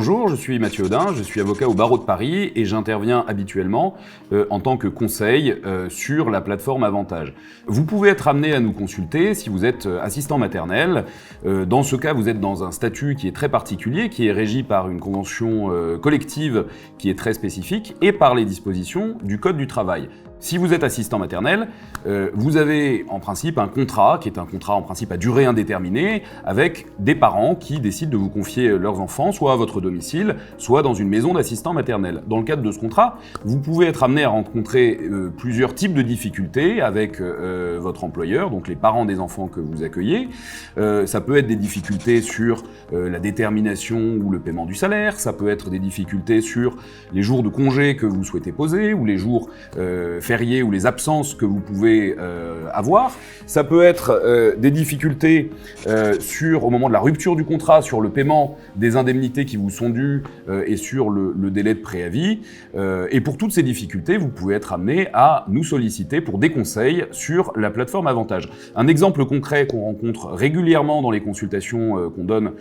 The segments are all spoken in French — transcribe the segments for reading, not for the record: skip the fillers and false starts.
Bonjour, je suis Mathieu Audin, je suis avocat au barreau de Paris et j'interviens habituellement en tant que conseil sur la plateforme Avantage. Vous pouvez être amené à nous consulter si vous êtes assistant maternel. Dans ce cas, vous êtes dans un statut qui est très particulier, qui est régi par une convention collective qui est très spécifique et par les dispositions du Code du travail. Si vous êtes assistant maternel, vous avez en principe un contrat, qui est un contrat en principe à durée indéterminée, avec des parents qui décident de vous confier leurs enfants, soit à votre domicile, soit dans une maison d'assistant maternel. Dans le cadre de ce contrat, vous pouvez être amené à rencontrer plusieurs types de difficultés avec votre employeur, donc les parents des enfants que vous accueillez. Ça peut être des difficultés sur la détermination ou le paiement du salaire, ça peut être des difficultés sur les jours de congé que vous souhaitez poser, ou les jours fériés ou les absences que vous pouvez avoir. Ça peut être des difficultés au moment de la rupture du contrat, sur le paiement des indemnités qui vous sont dues et sur le délai de préavis. Et pour toutes ces difficultés, vous pouvez être amené à nous solliciter pour des conseils sur la plateforme Avantage. Un exemple concret qu'on rencontre régulièrement dans les consultations qu'on donne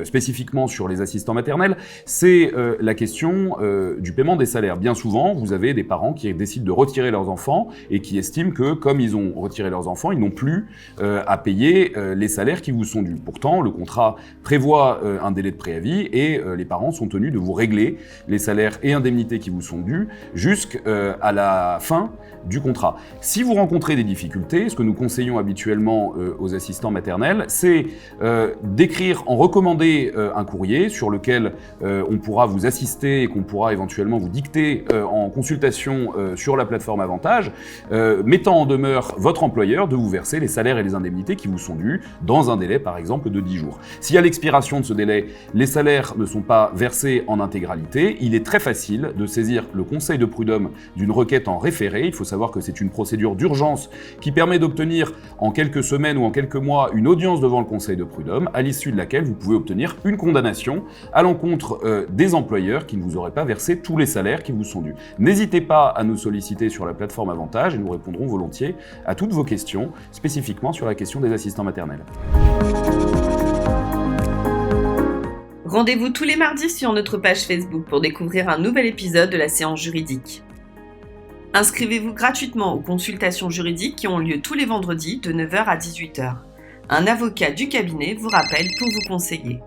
spécifiquement sur les assistants maternels, c'est la question du paiement des salaires. Bien souvent, vous avez des parents qui décident de retirer leurs enfants et qui estiment que, comme ils ont retiré leurs enfants, ils n'ont plus à payer les salaires qui vous sont dus. Pourtant, le contrat prévoit un délai de préavis et les parents sont tenus de vous régler les salaires et indemnités qui vous sont dus jusqu'à la fin du contrat. Si vous rencontrez des difficultés, ce que nous conseillons habituellement aux assistants maternels, c'est d'écrire en recommandé un courrier sur lequel on pourra vous assister et qu'on pourra éventuellement vous dicter en consultation sur la plateforme Avantage, mettant en demeure votre employeur de vous verser les salaires et les indemnités qui vous sont dus dans un délai par exemple de 10 jours. Si à l'expiration de ce délai, les salaires ne sont pas versés en intégralité, il est très facile de saisir le conseil de prud'homme d'une requête en référé. Il faut savoir que c'est une procédure d'urgence qui permet d'obtenir en quelques semaines ou en quelques mois une audience devant le conseil de prud'homme, à l'issue de laquelle vous pouvez obtenir une condamnation à l'encontre des employeurs qui ne vous auraient pas versé tous les salaires qui vous sont dus. N'hésitez pas à nous solliciter sur la plateforme Avantage et nous répondrons volontiers à toutes vos questions, spécifiquement sur la question des assistants maternels. Rendez-vous tous les mardis sur notre page Facebook pour découvrir un nouvel épisode de la séance juridique. Inscrivez-vous gratuitement aux consultations juridiques qui ont lieu tous les vendredis de 9h à 18h. Un avocat du cabinet vous rappelle pour vous conseiller.